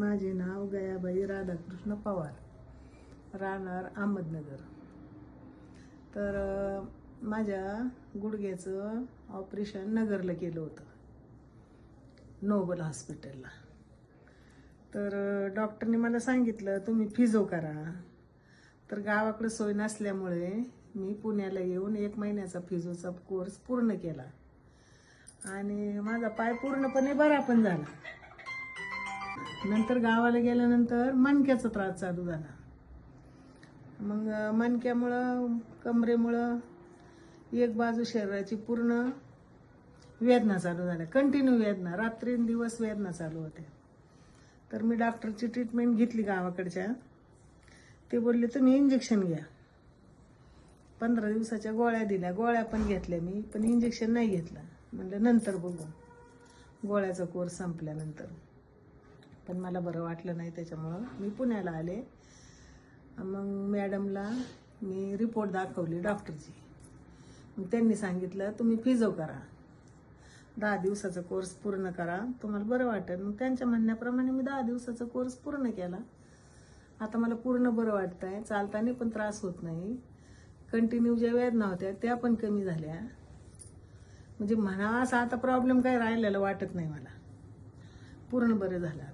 माझे नाव गयाबाई राधाकृष्ण पवार, राहणार अहमदनगर. तर माझ्या गुडघ्याचं ऑपरेशन नगरला केलं होतं, नोबल हॉस्पिटलला. तर डॉक्टरने मला सांगितलं तुम्ही फिजो करा. तर गावाकडे सोय नसल्यामुळे मी पुण्याला येऊन 1 महिन्याचा फिजोचा कोर्स पूर्ण केला आणि माझा पाय पूर्णपणे बरा पण झाला. नंतर गावाला गेल्यानंतर मणक्याचा त्रास चालू झाला. मग मणक्यामुळं कमरेमुळं एक बाजू शरीराची पूर्ण वेदना चालू झाल्या, कंटिन्यू वेदना, रात्रंदिवस वेदना चालू होत्या. तर मी डॉक्टरची ट्रीटमेंट घेतली गावाकडच्या. ते बोलले तुम्ही इंजेक्शन घ्या. 15 दिवसाच्या गोळ्या दिल्या, गोळ्या पण घेतल्या मी, पण इंजेक्शन नाही घेतलं. म्हणलं नंतर बघू, गोळ्याचा कोर्स संपल्यानंतर. पण मला बरं वाटलं नाही, त्याच्यामुळं मी पुण्याला आले. मग मॅडमला मी रिपोर्ट दाखवली डॉक्टरची. मग त्यांनी सांगितलं तुम्ही फिजो करा, 10 दिवसाचा कोर्स पूर्ण करा, तुम्हाला बरं वाटेल. मग त्यांच्या म्हणण्याप्रमाणे मी 10 दिवसाचा कोर्स पूर्ण केला. आता मला पूर्ण बरं वाटतंय, चालताना पण त्रास होत नाही. कंटिन्यू ज्या वेदना होत्या त्या पण कमी झाल्या. म्हणजे म्हणा असं आता प्रॉब्लेम काही राहिलेला वाटत नाही मला, पूर्ण बरं झालं.